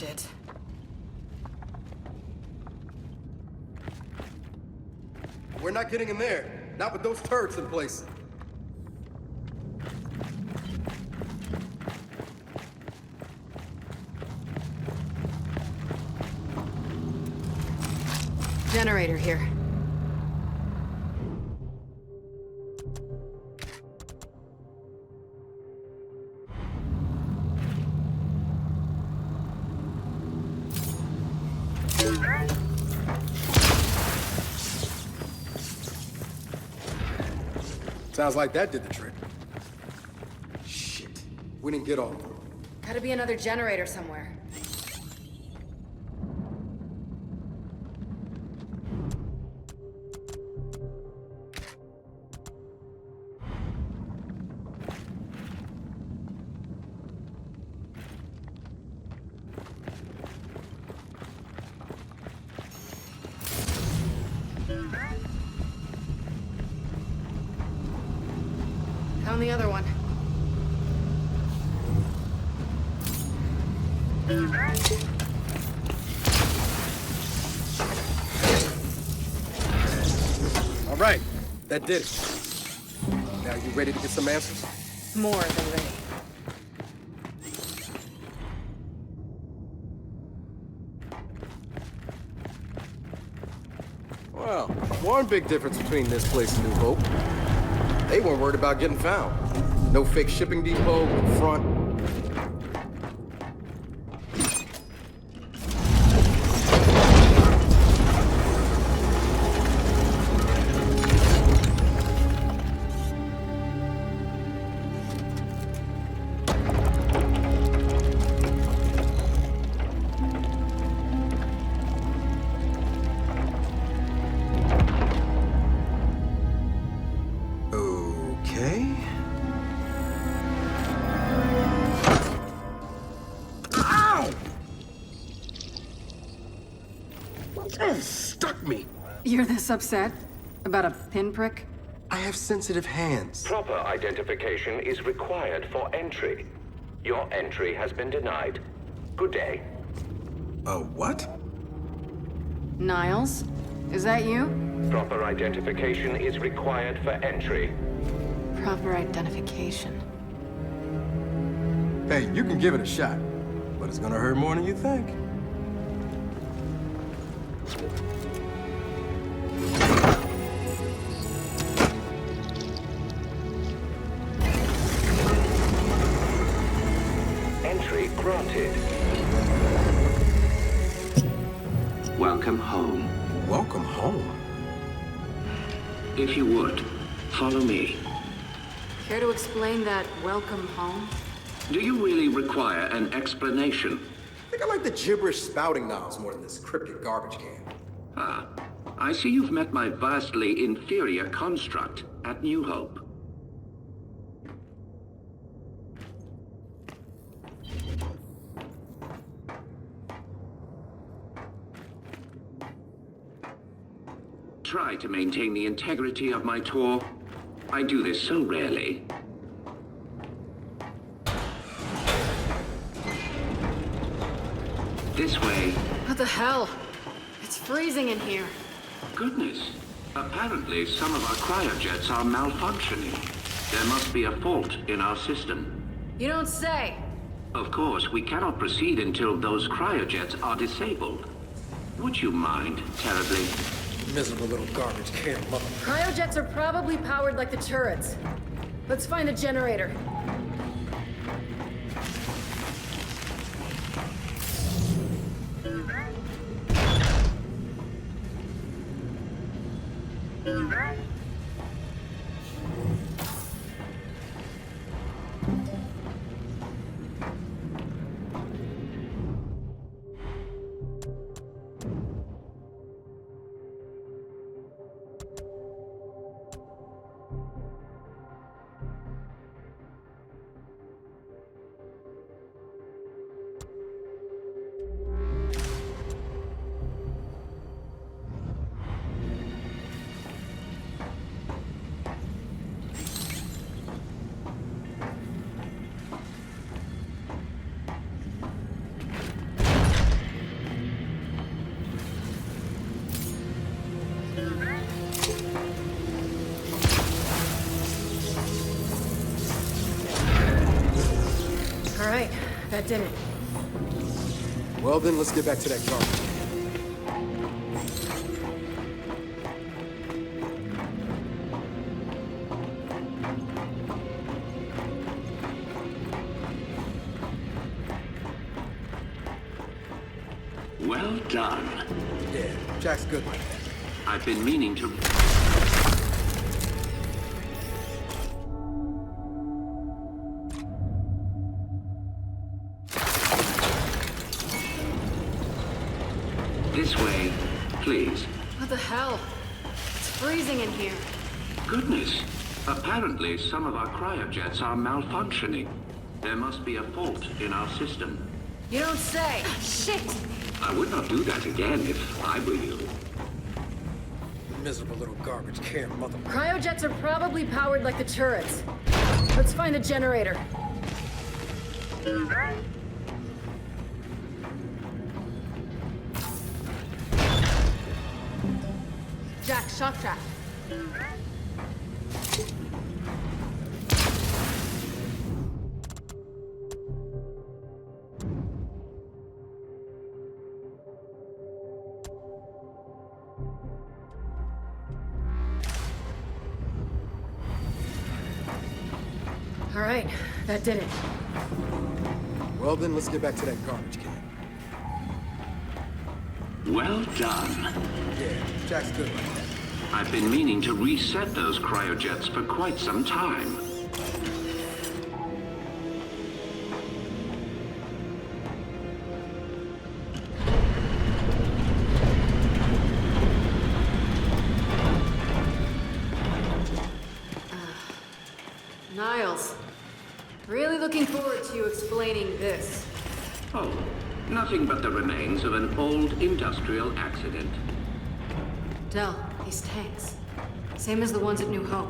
shit. We're not getting in there. Not with those turrets in place. Generator here. Sounds like that did the trick. Shit. We didn't get all of them. Gotta be another generator somewhere. Found the other one. All right. That did it. Now you ready to get some answers? More than ready. Well, one big difference between this place and New Hope. They weren't worried about getting found. No fake shipping depot, no front. Okay. Ow! Oh, stuck me. You're this upset? About a pinprick? I have sensitive hands. Proper identification is required for entry. Your entry has been denied. Good day. What? Niles? Is that you? Proper identification is required for entry. Proper identification. Hey, you can give it a shot, but it's gonna hurt more than you think. Entry granted. Welcome home. Welcome home. If you would, follow me. Care to explain that welcome home? Do you really require an explanation? I think I like the gibberish spouting knobs more than this cryptic garbage can. Ah, I see you've met my vastly inferior construct at New Hope. Try to maintain the integrity of my tour. I do this so rarely. This way. What the hell? It's freezing in here. Goodness. Apparently, some of our cryojets are malfunctioning. There must be a fault in our system. You don't say. Of course, we cannot proceed until those cryojets are disabled. Would you mind terribly? Miserable little garbage can, mother. Cryojets are probably powered like the turrets. Let's find the generator. right, that did it. Well then, let's get back to that garbage. Well done. Yeah, Jack's good like that. I've been meaning to... This way, please. What the hell? It's freezing in here. Goodness. Apparently, some of our cryojets are malfunctioning. There must be a fault in our system. You don't say. Shit! I would not do that again if I were you. Miserable little garbage can mother... Cryojets are probably powered like the turrets. Let's find a generator. Jack, shock trap. All right, that did it. Well then, let's get back to that garbage can. Well done. Yeah, Jack's good like that. I've been meaning to reset those cryojets for quite some time. Niles, really looking forward to you explaining this. Oh, nothing but the remains of an old industrial accident. Del, these tanks. Same as the ones at New Hope.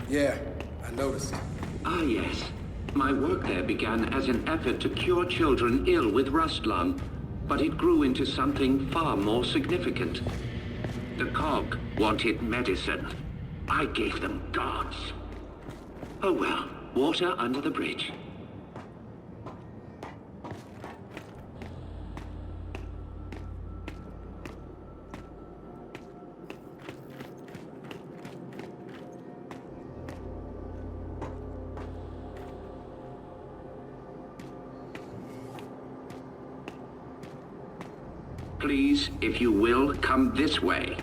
Yeah, I noticed. Ah, yes. My work there began as an effort to cure children ill with rust lung, but it grew into something far more significant. The COG wanted medicine. I gave them gods. Oh well, water under the bridge. Please, if you will, come this way.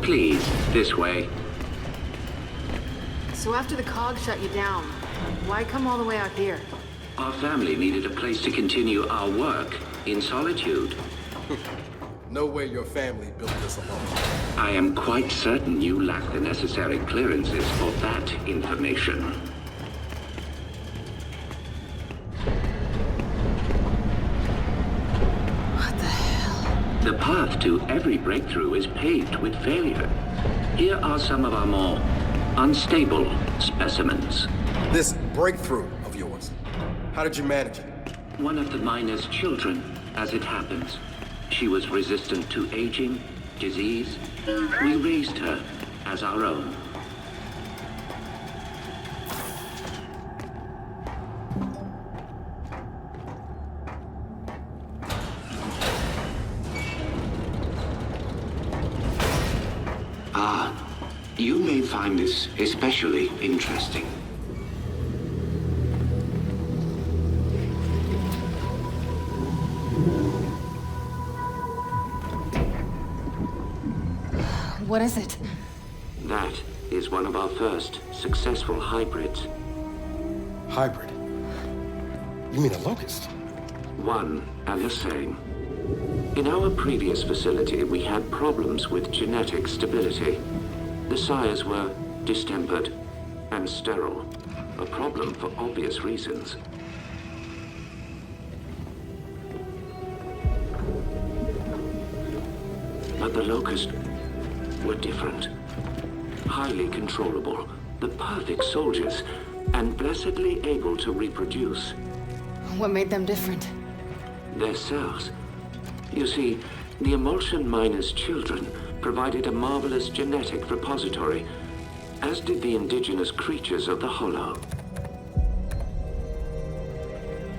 Please, this way. So after the COG shut you down, why come all the way out here? Our family needed a place to continue our work in solitude. No way your family built this alone. I am quite certain you lack the necessary clearances for that information. What the hell? The path to every breakthrough is paved with failure. Here are some of our more unstable specimens. This breakthrough of yours, how did you manage it? One of the miner's children, as it happens. She was resistant to aging, disease. We raised her as our own. You may find this especially interesting. What is it? That is one of our first successful hybrids. Hybrid? You mean a locust? One and the same. In our previous facility, we had problems with genetic stability. The sires were distempered and sterile, a problem for obvious reasons. But the locust were different. Highly controllable, the perfect soldiers, and blessedly able to reproduce. What made them different? Their cells. You see, the Emulsion Miners' children provided a marvelous genetic repository, as did the indigenous creatures of the Hollow.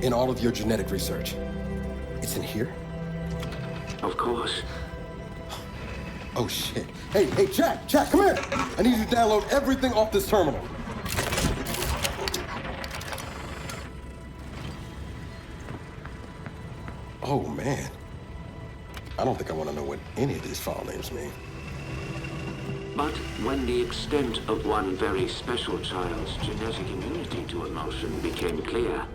In all of your genetic research, it's in here? Of course. Oh shit. Hey, Jack, come here! I need you to download everything off this terminal. Oh man. I don't think I want to know what any of these file names mean. But when the extent of one very special child's genetic immunity to emulsion became clear,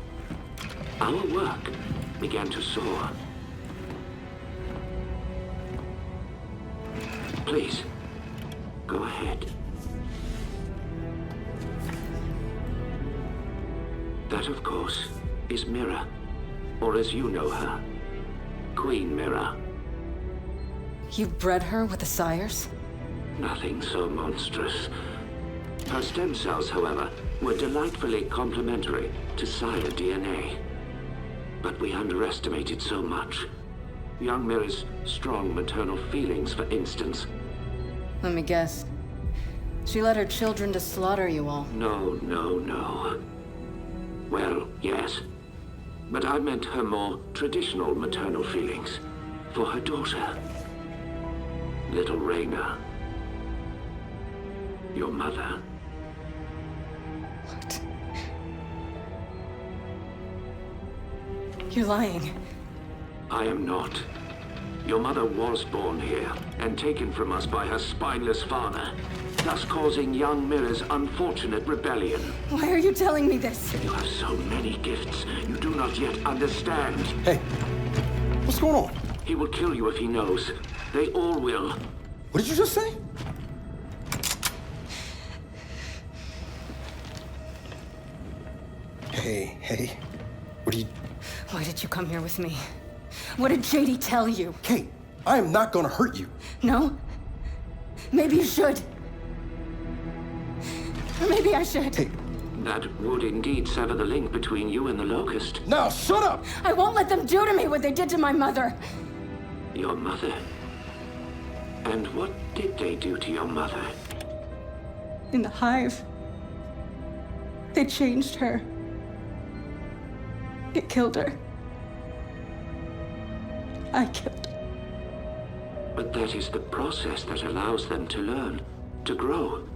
our work began to soar. Please, go ahead. That, of course, is Mira, or as you know her, Queen Mira. You bred her with the sires? Nothing so monstrous. Her stem cells, however, were delightfully complementary to sire DNA. But we underestimated so much. Young Mira's strong maternal feelings, for instance. Let me guess. She led her children to slaughter you all. No. Well, yes. But I meant her more traditional maternal feelings. For her daughter. Little Raina. Your mother. What? You're lying. I am not. Your mother was born here, and taken from us by her spineless father, thus causing young Mira's unfortunate rebellion. Why are you telling me this? You have so many gifts you do not yet understand. Hey, what's going on? He will kill you if he knows. They all will. What did you just say? Hey, what are you... Why did you come here with me? What did JD tell you? Kate, I am not gonna hurt you. No? Maybe you should. Or maybe I should. Hey, That would indeed sever the link between you and the Locust. now shut up! I won't let them do to me what they did to my mother. Your mother? And what did they do to your mother? In the hive, they changed her. It killed her. I killed her. But that is the process that allows them to learn, to grow.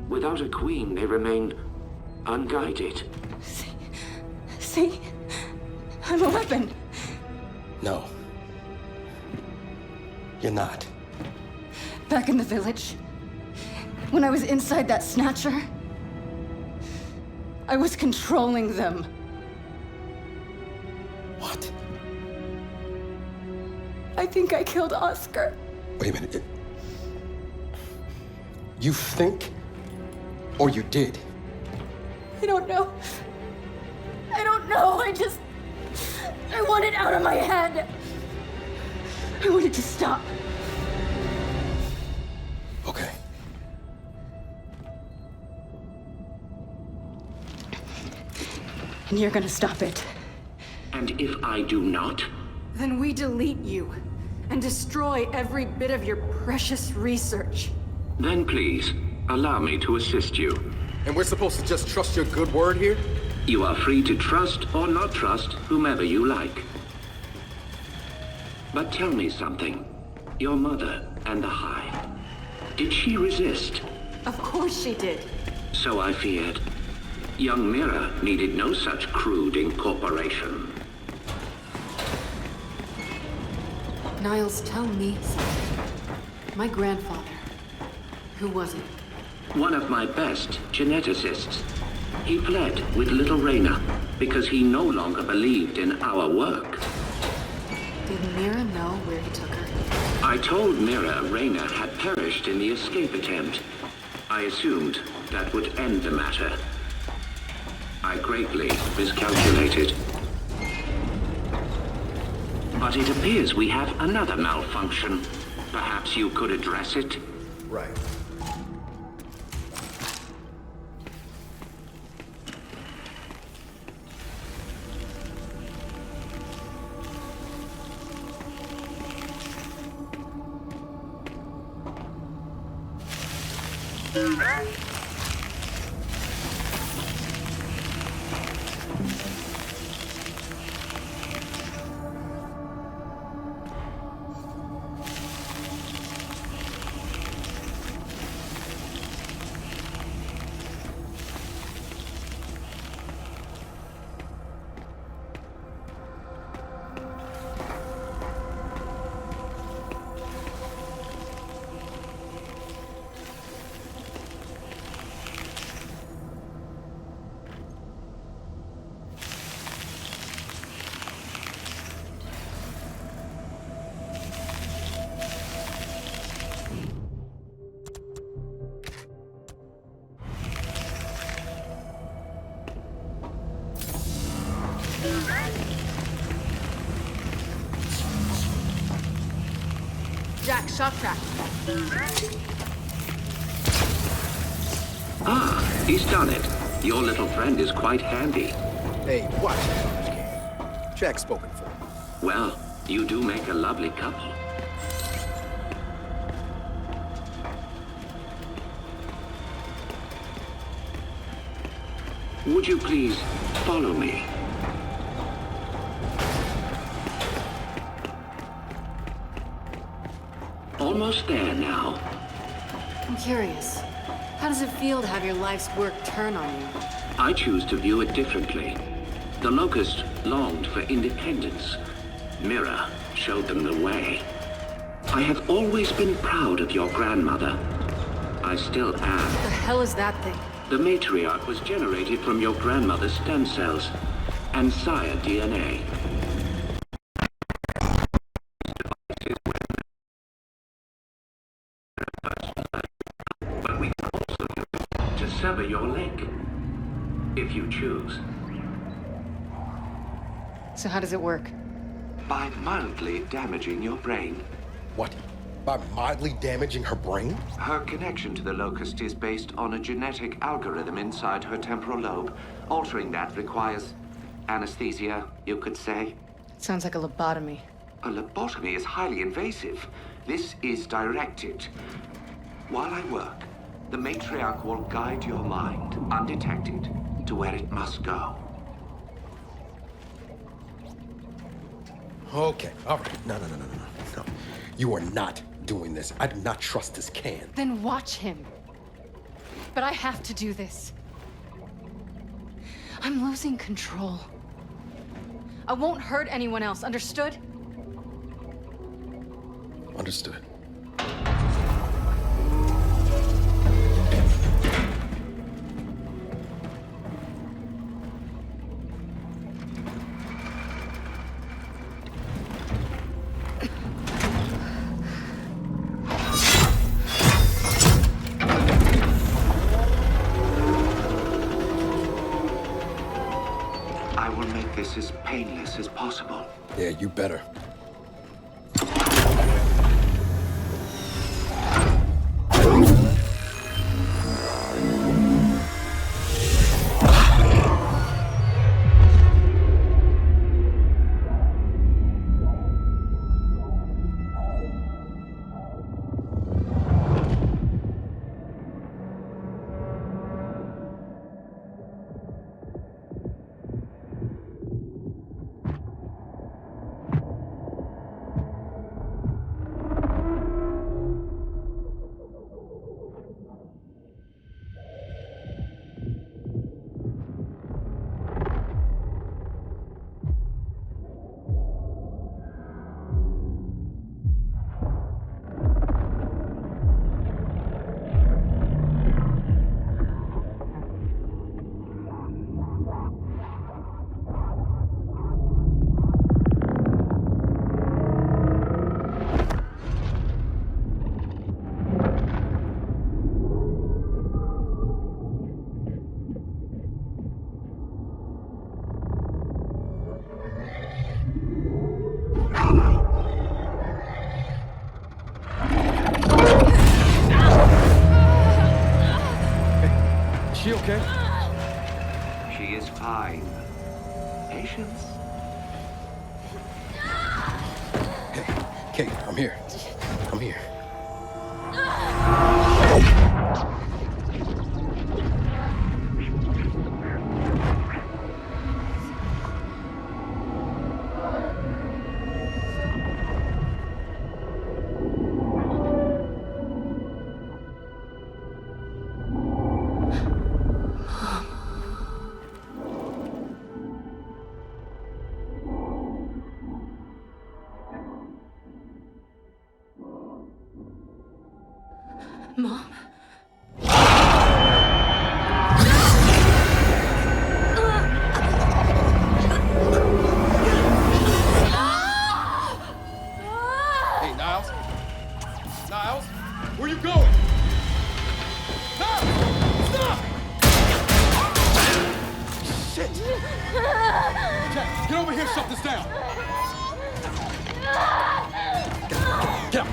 Without a queen, they remain unguided. See? I'm a weapon. No. You're not. Back in the village, when I was inside that snatcher, I was controlling them. What? I think I killed Oscar. Wait a minute. You think, or you did? I don't know. I don't know. I want it out of my head. I want it to stop. Okay. And you're gonna stop it. And if I do not? Then we delete you and destroy every bit of your precious research. Then please, allow me to assist you. And we're supposed to just trust your good word here? You are free to trust or not trust whomever you like. But tell me something. Your mother and the Hive. Did she resist? Of course she did. So I feared. Young Mira needed no such crude incorporation. Niles, tell me something. My grandfather. Who was he? One of my best geneticists. He fled with little Raina because he no longer believed in our work. Did Mira know where he took her? I told Mira Raina had perished in the escape attempt. I assumed that would end the matter. I greatly miscalculated. But it appears we have another malfunction. Perhaps you could address it? Right. Jack, shock track. Ah, he's done it. Your little friend is quite handy. Hey, watch it, Cam. Jack's spoken for. Well, you do make a lovely couple. Would you please follow me? Almost there now. I'm curious. How does it feel to have your life's work turn on you? I choose to view it differently. The Locust longed for independence. Mira showed them the way. I have always been proud of your grandmother. I still am. What the hell is that thing? The matriarch was generated from your grandmother's stem cells and sire DNA. But we can also use it to sever your leg, if you choose. So how does it work? By mildly damaging your brain. What? By mildly damaging her brain? Her connection to the Locust is based on a genetic algorithm inside her temporal lobe. Altering that requires anesthesia, you could say. Sounds like a lobotomy. A lobotomy is highly invasive. This is directed. While I work, the matriarch will guide your mind, undetected, to where it must go. Okay, all right. No. You are not doing this. I do not trust this can. Then watch him. But I have to do this. I'm losing control. I won't hurt anyone else, understood? Understood. I will make this as painless as possible. Yeah, you better. Patience. Hey, Kate, I'm here. I'm here. Mom? Hey, Niles? Niles? Where you going? Niles! Stop! Shit! Jack, get over here, shut this down! Get up!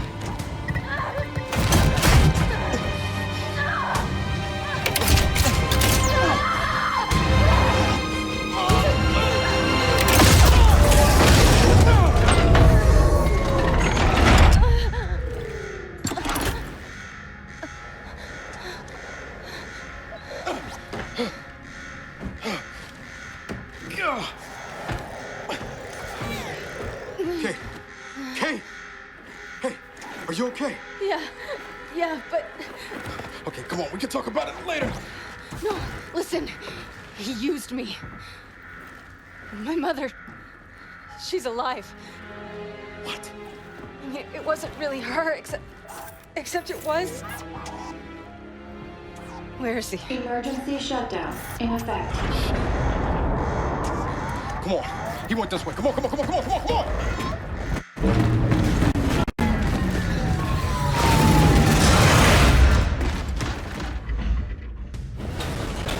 Kate! Kate! Hey, are you okay? Yeah, but Okay, come on, we can talk about it later. no, listen. He used me. My mother, she's alive. What? It wasn't really her, except it was. Where is he? Emergency shutdown in effect. Come on. He went this way. Come on, come on, come on, come on, come on, come on!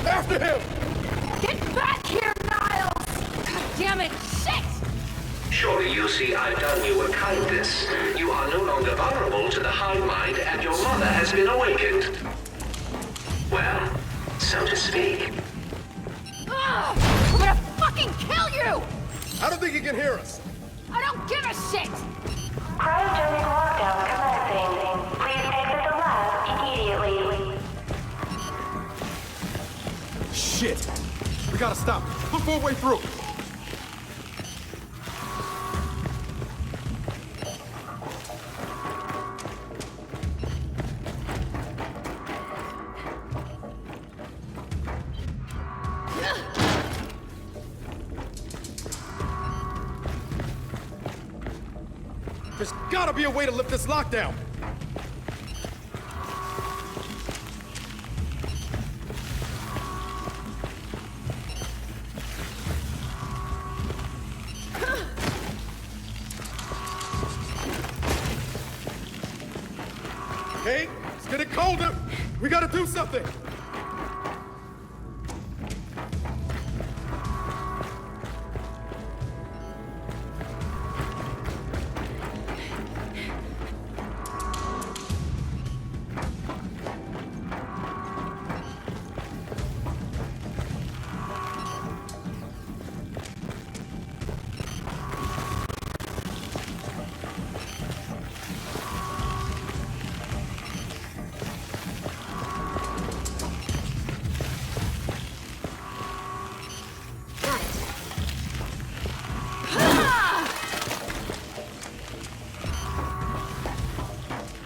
After him! Get back here, Niles! God damn it! Shit! Surely you see I've done you a kindness. You are no longer vulnerable to the hive mind, and your mother has been awakened. Well, so to speak. Ugh! I'm gonna fucking kill you! I don't think he can hear us. I don't give a shit! Cryogenic lockdown commencing. Please exit the lab immediately. Shit! We gotta stop. Look for a way through. There's gotta be a way to lift this lockdown. Hey, it's getting colder. We gotta do something.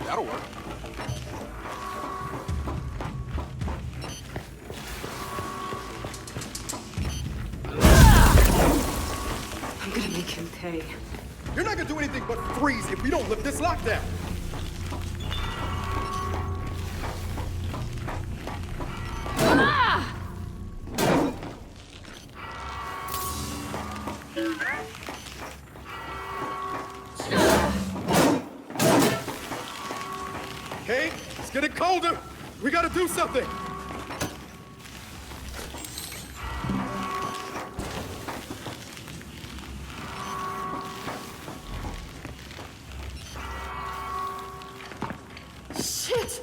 That'll work. I'm gonna make him pay. You're not gonna do anything but freeze if we don't lift this lockdown. Ah! Okay, it's getting colder. We gotta do something. Shit!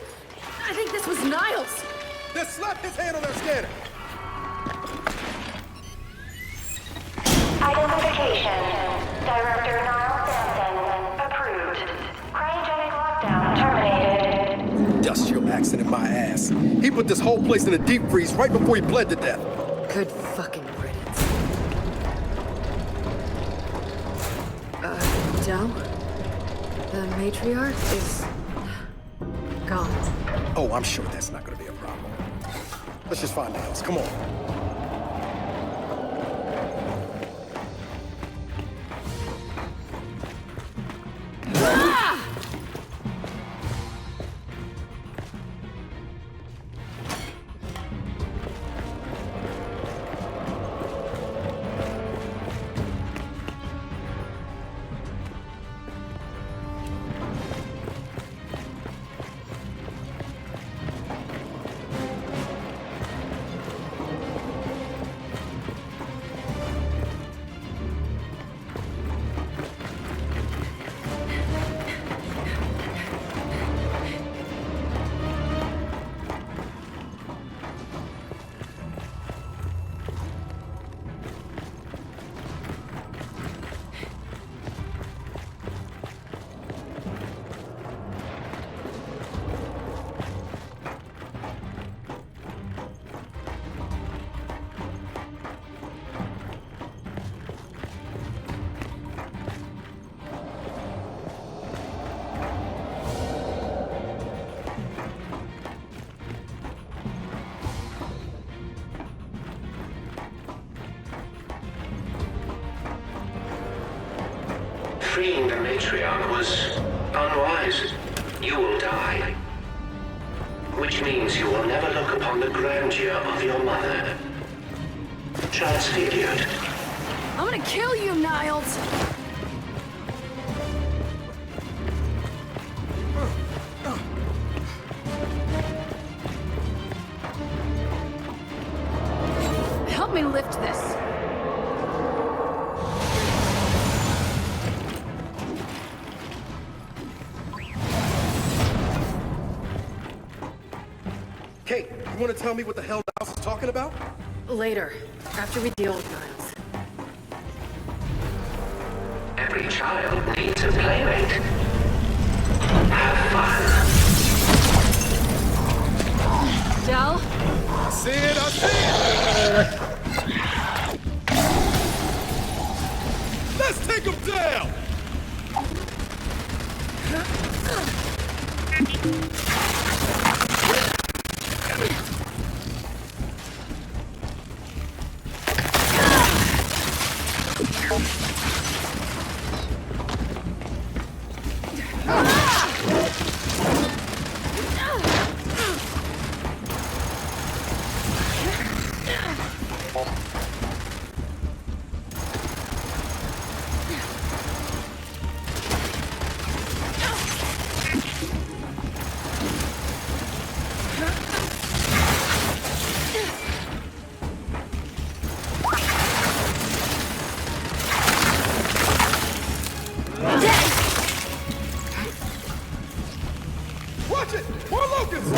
I think this was Niles! Then slap his hand on that scanner. Director Niall Sampson. Approved. Cryogenic lockdown terminated. Dust your accent in my ass. He put this whole place in a deep freeze right before he bled to death. Good fucking riddance. Del? The matriarch is gone. Oh, I'm sure that's not gonna be a problem. Let's just find Niles. Come on. Freeing the matriarch was unwise. You will die. Which means you will never look upon the grandeur of your mother. Transfigured. I'm gonna kill you, Niles! Help me lift this. Kate, you wanna tell me what the hell Niles is talking about? Later, after we deal with Niles. Every child needs a playmate. Have fun. Del? I see it, I see it! Let's take him down! Watch it! More locusts!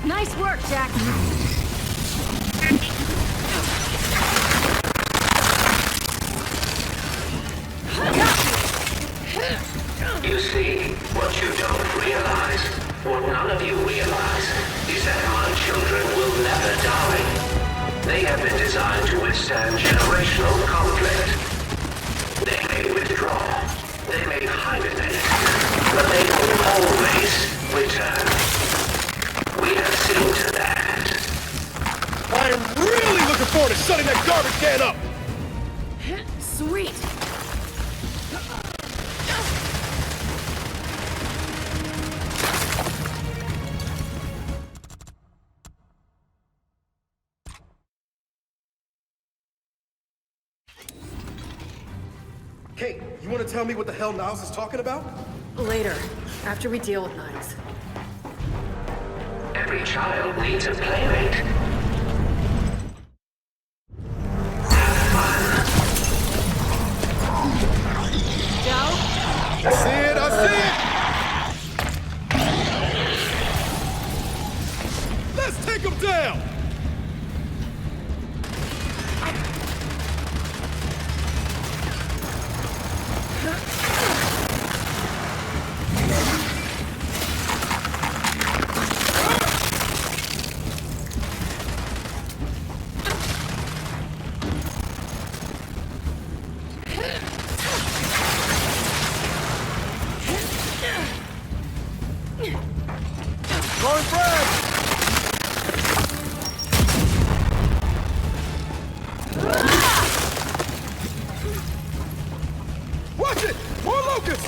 Nice work, Jack. You see, what you don't realize, what none of you realize, is that my children will never die. They have been designed to withstand generational conflict. They may withdraw, they may hibernate, but they will always return. We have seen to that. I am really looking forward to shutting that garbage can up! Sweet. Kate, you want to tell me what the hell Niles is talking about? Later, after we deal with Niles. Every child needs a playmate. Joe? I see it, I see it! Let's take him down! Throwing frag! Watch it! More locusts!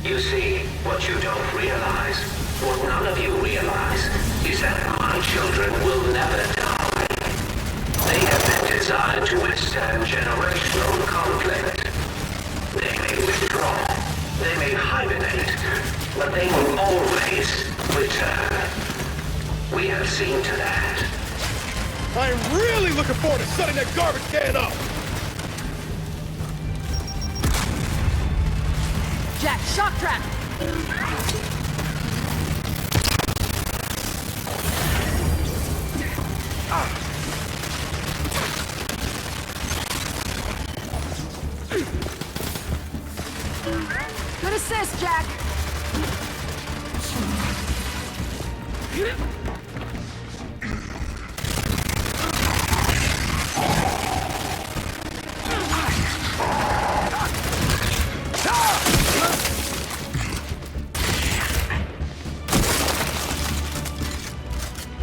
You see, what you don't realize, what none of you realize, is that my children will never die. They have been designed to withstand generational conflict. They may withdraw, they may hibernate, but they will always return. We have seen to that. I am really looking forward to shutting that garbage can up! Jack, shock trap! Good assist, Jack!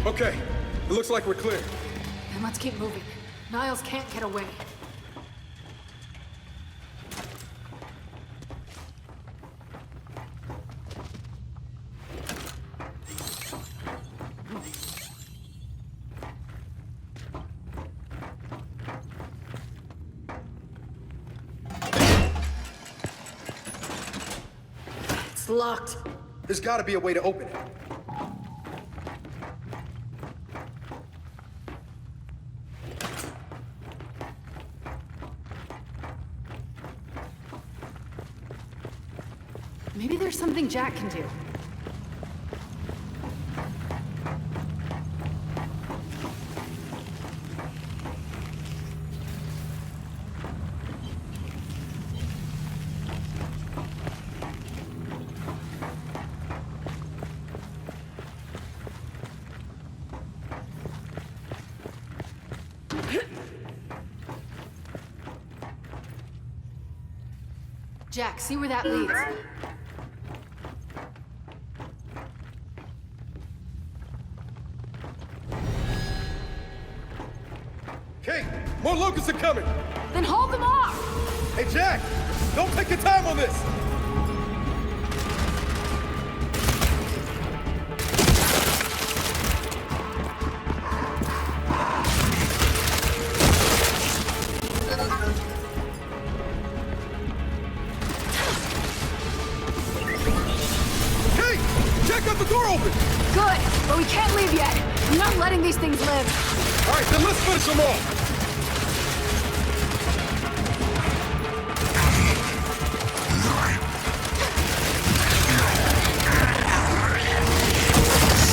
Okay, it looks like we're clear. Then let's keep moving. Niles can't get away. It's locked. There's gotta be a way to open it. Maybe there's something Jack can do. Jack, see where that leads. Kate, more locusts are coming! Then hold them off! Hey, Jack! Don't take your time on this! Kate! Jack got the door open! Good, but we can't leave yet. We're not letting these things live. All right, then let's finish them off!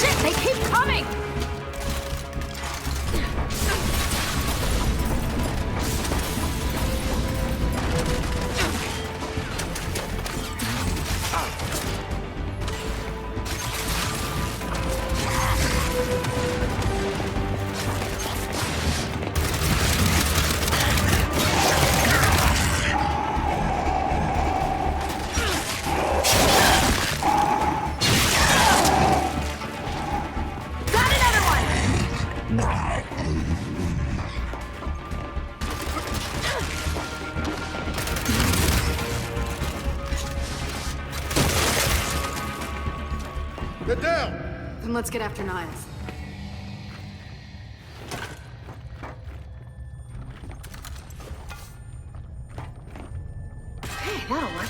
Shit, they keep coming! Got another one! Then let's get after Niles. Hey, that'll work.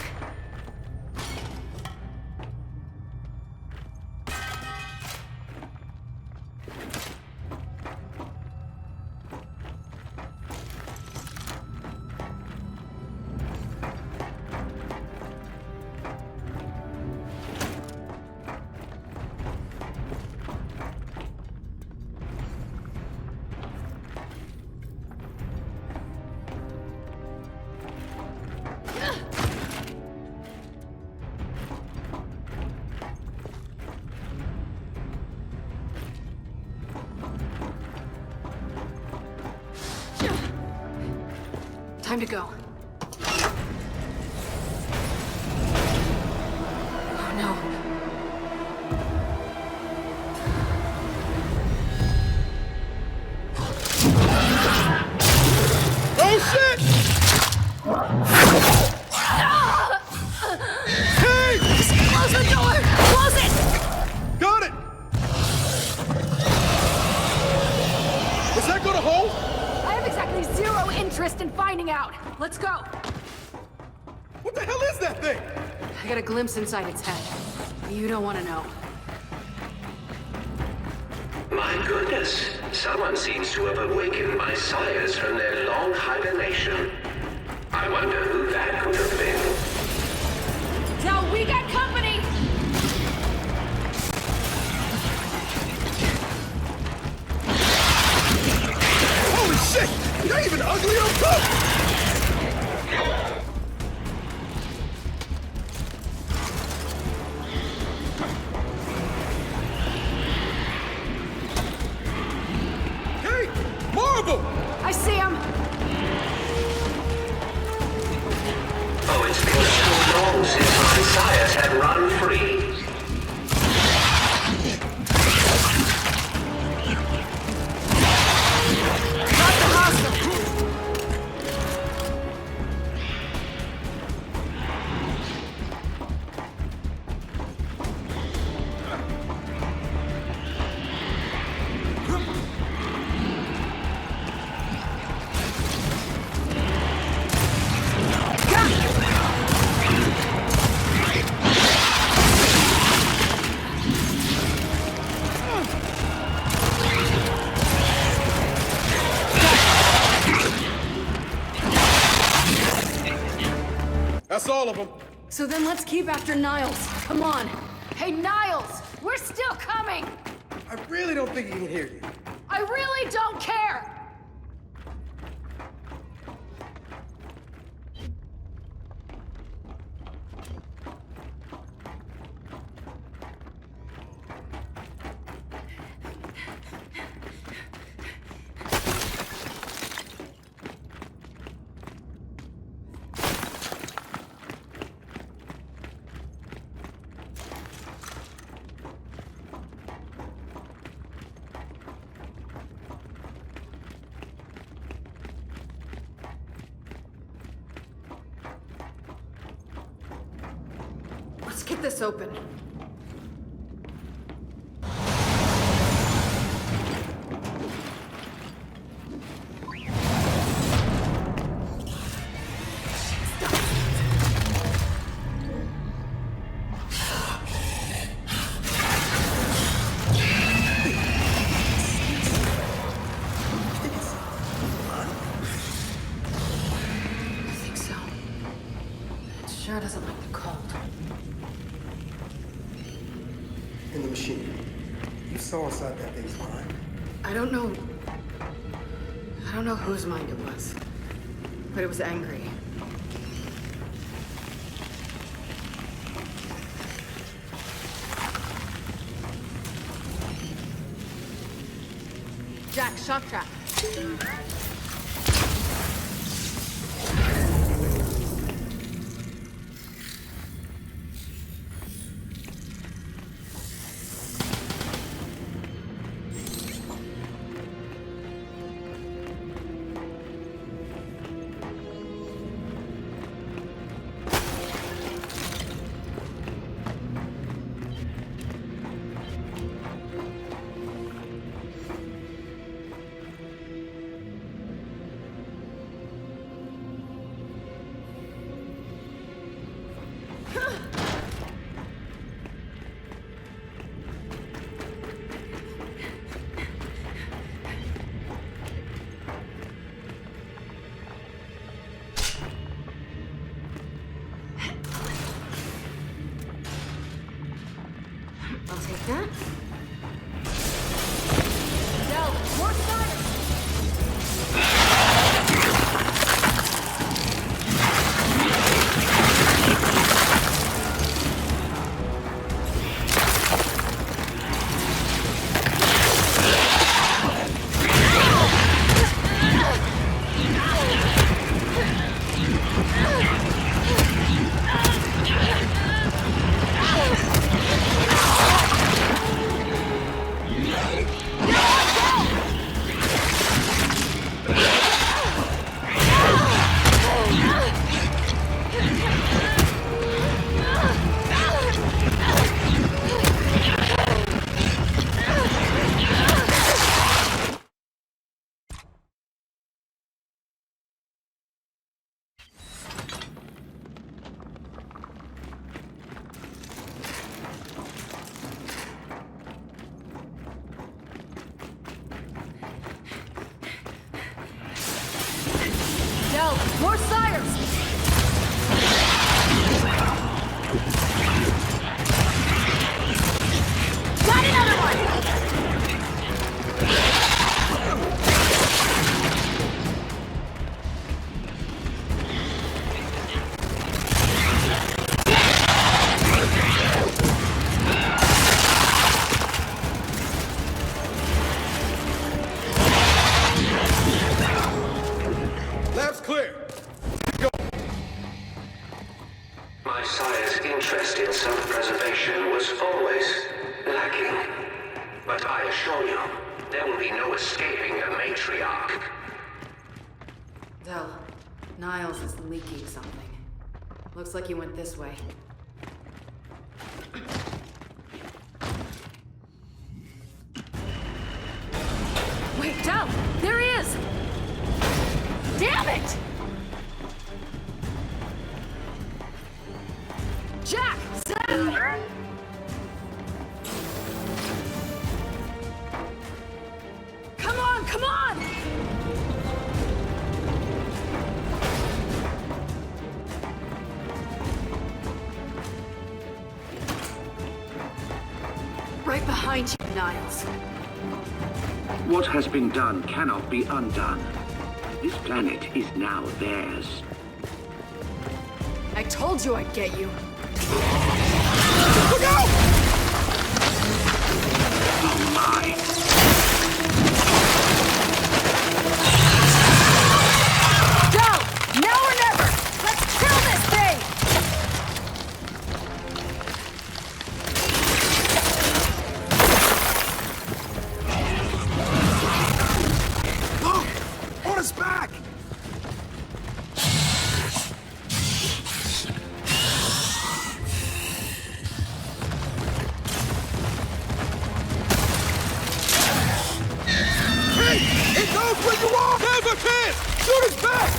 Time to go. Oh no. Oh shit! Hey! Close the door! Close it! Got it! Is that gonna hold? I have exactly zero interest in finding out. Let's go. What the hell is that thing? I got a glimpse inside its head. You don't want to know. My goodness, someone seems to have awakened my sires from their long hibernation. I wonder who that could have been. Now we got company! Holy shit! You're even ugly on top! Hey! Marble! I see him! Oh, it's been so long since my sires had run free. Got the hostile! That's all of them. So then let's keep after Niles. Come on. Hey, Niles! We're still coming! I really don't think he can hear you. I really don't care! Let's get this open. I think so. It sure doesn't like the cold. In the machine. You saw inside that thing's mind. I don't know whose mind it was, but it was angry. Jack, shock trap. Del! More sires! Got another one! Lab's clear. My sire's interest in self-preservation was always lacking. But I assure you, there will be no escaping a matriarch. Del, Niles is leaking something. Looks like he went this way. Wait, Del! There he is! Damn it! Jack! Sam! Come on, come on! Right behind you, Niles. What has been done cannot be undone. This planet is now theirs. I told you I'd get you. Look out! Oh my! Go! Now or never! Let's kill this thing! Look! On his back! Hey! It knows where you are! Never can! Shoot his back!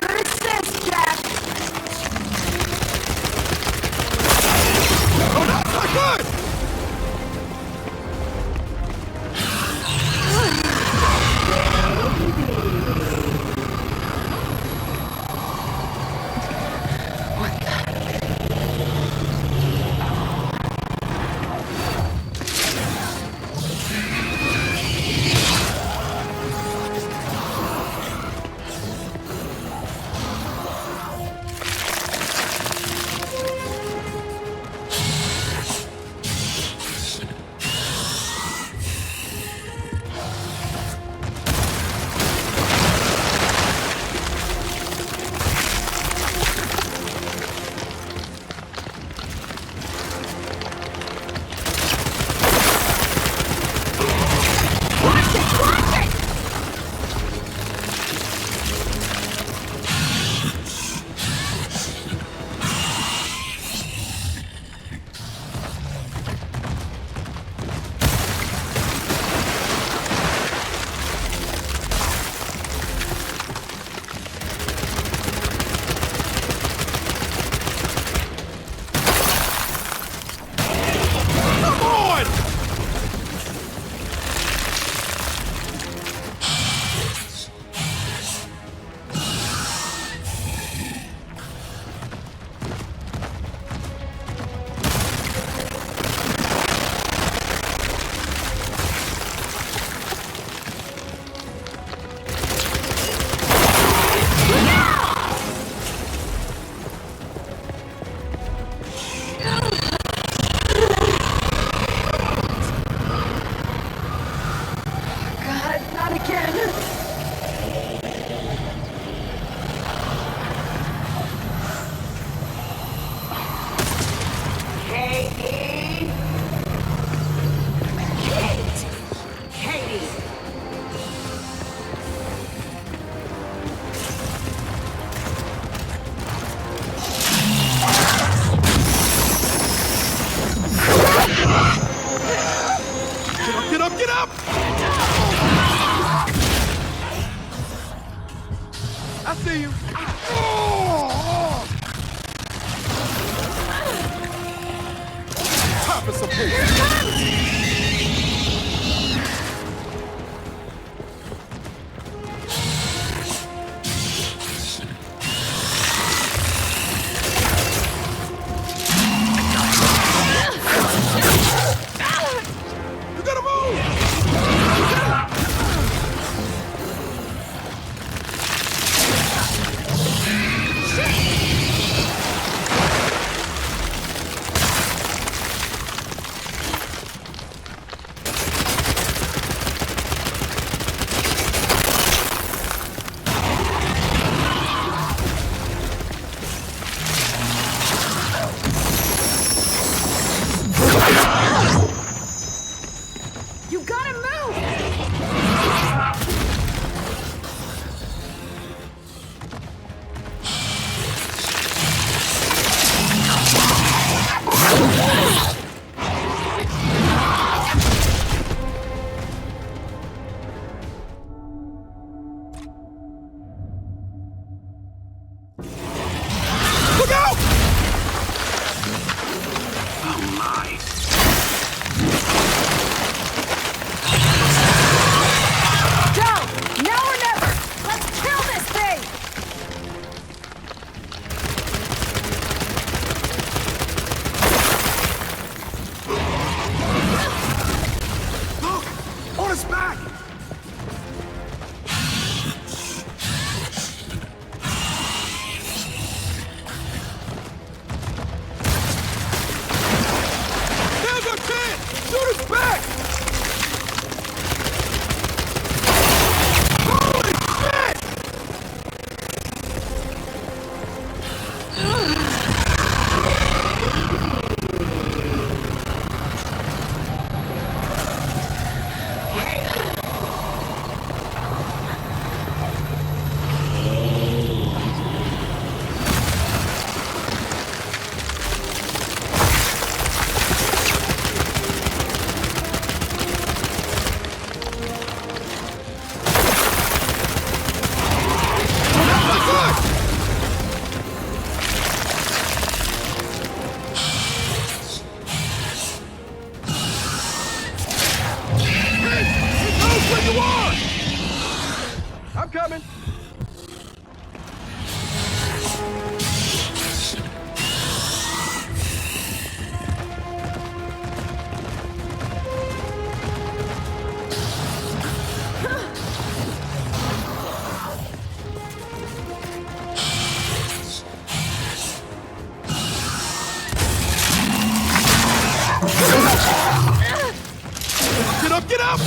Good assist, Jack! I see you. Top of some paper. You gotta move! You gotta move! Look out! Oh my. Go! Now or never! Let's kill this thing! Look! On his back! There's our chance! Shoot his back! Holy shit! Where you are? I'm coming. Get up, get up!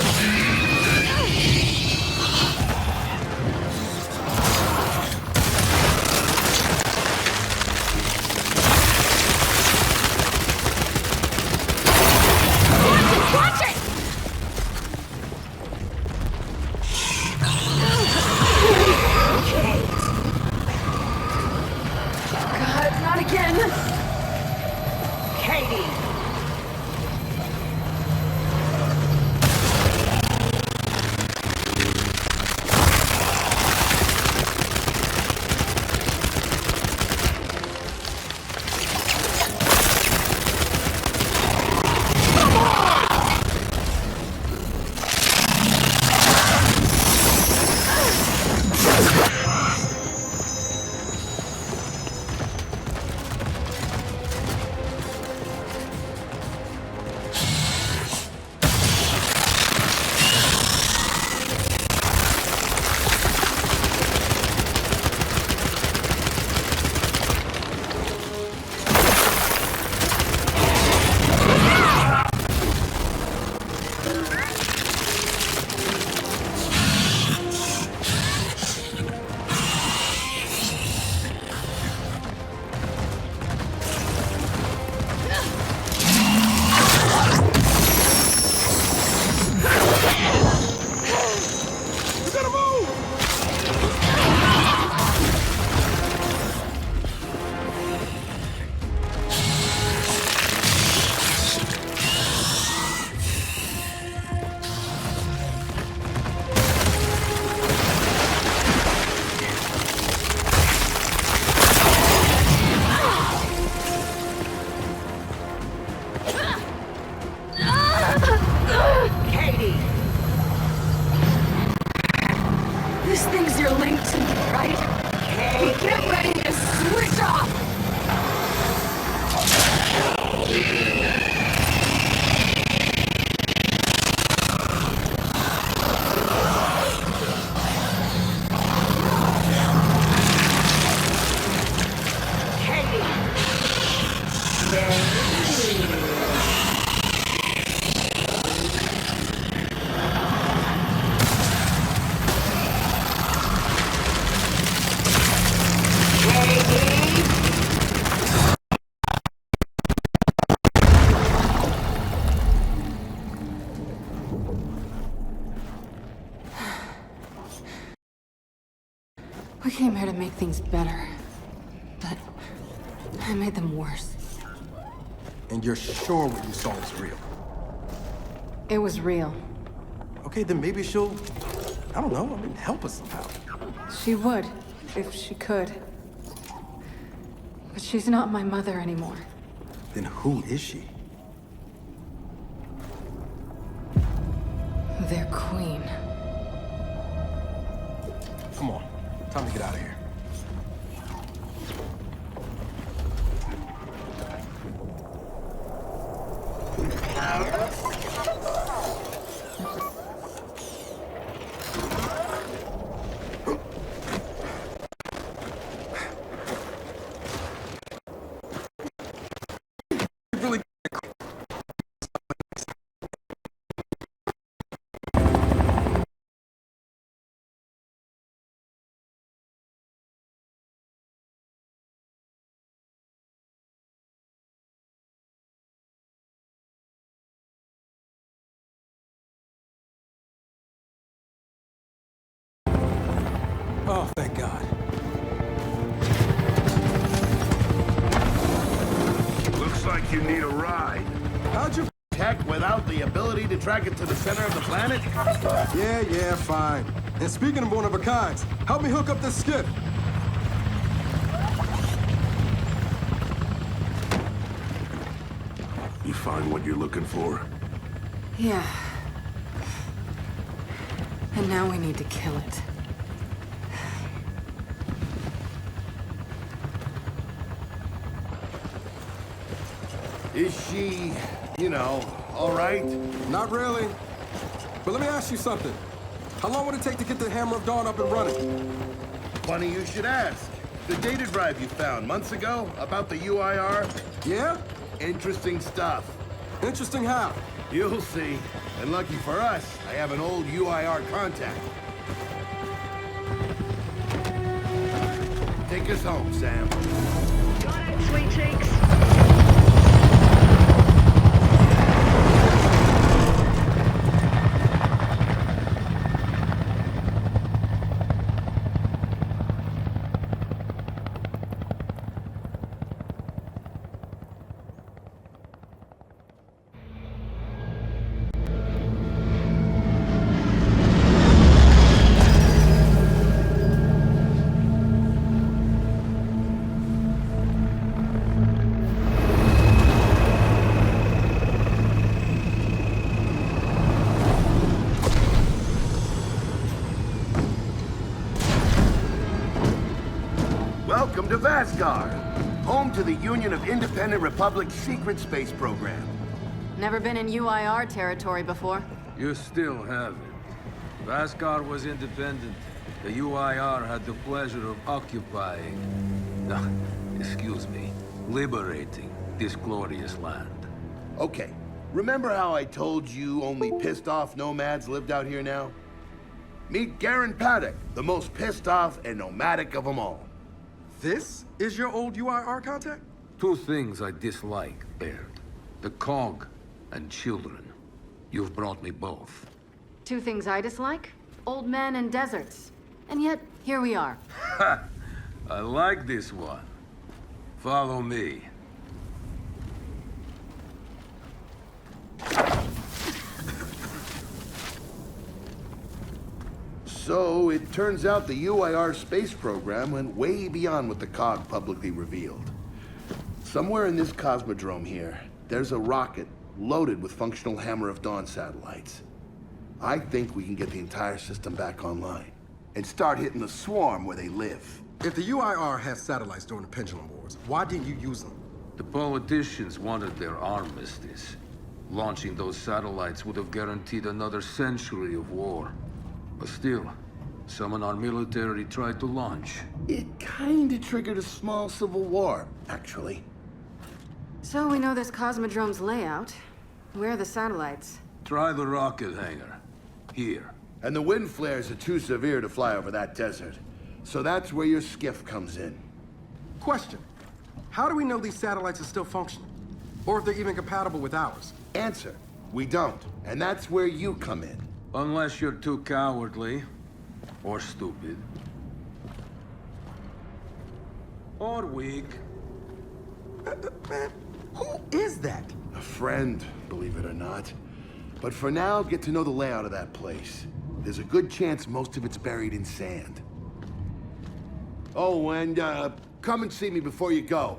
listening to me, right? Okay, get ready to switch off! We came here to make things better, but I made them worse. And you're sure what you saw was real? It was real. Okay, then maybe she'll, I don't know, help us somehow. She would, if she could. But she's not my mother anymore. Then who is she? Their queen. Come on, time to get out of here. Oh, thank God. Looks like you need a ride. How'd you... Tech without the ability to track it to the center of the planet? Yeah, fine. And speaking of one-of-a-kinds, help me hook up this skiff. You find what you're looking for? Yeah. And now we need to kill it. Is she, you know, all right? Not really. But let me ask you something. How long would it take to get the Hammer of Dawn up and running? Funny you should ask. The data drive you found months ago about the UIR? Yeah? Interesting stuff. Interesting how? You'll see. And lucky for us, I have an old UIR contact. Take us home, Sam. Got it, sweet cheeks. Welcome to Vasgar, home to the Union of Independent Republic's secret space program. Never been in UIR territory before. You still haven't. Vasgar was independent. The UIR had the pleasure of occupying... No, excuse me, liberating this glorious land. Okay, remember how I told you only pissed-off nomads lived out here now? Meet Garen Paddock, the most pissed-off and nomadic of them all. This is your old UIR contact? Two things I dislike, Baird. The Cog and children. You've brought me both. Two things I dislike? Old men and deserts. And yet, here we are. Ha! I like this one. Follow me. So, it turns out the UIR space program went way beyond what the COG publicly revealed. Somewhere in this cosmodrome here, there's a rocket loaded with functional Hammer of Dawn satellites. I think we can get the entire system back online. and start hitting the swarm where they live. If the UIR had satellites during the Pendulum Wars, why didn't you use them? The politicians wanted their armistice. Launching those satellites would have guaranteed another century of war. But still, some in our military tried to launch. It kinda triggered a small civil war, actually. So we know this Cosmodrome's layout. Where are the satellites? Try the rocket hangar. Here. And the wind flares are too severe to fly over that desert. So that's where your skiff comes in. Question. How do we know these satellites are still functioning? Or if they're even compatible with ours? Answer. We don't. And that's where you come in. Unless you're too cowardly. Or stupid. Or weak. Man, who is that? A friend, believe it or not. But for now, get to know the layout of that place. There's a good chance most of it's buried in sand. Oh, and come and see me before you go.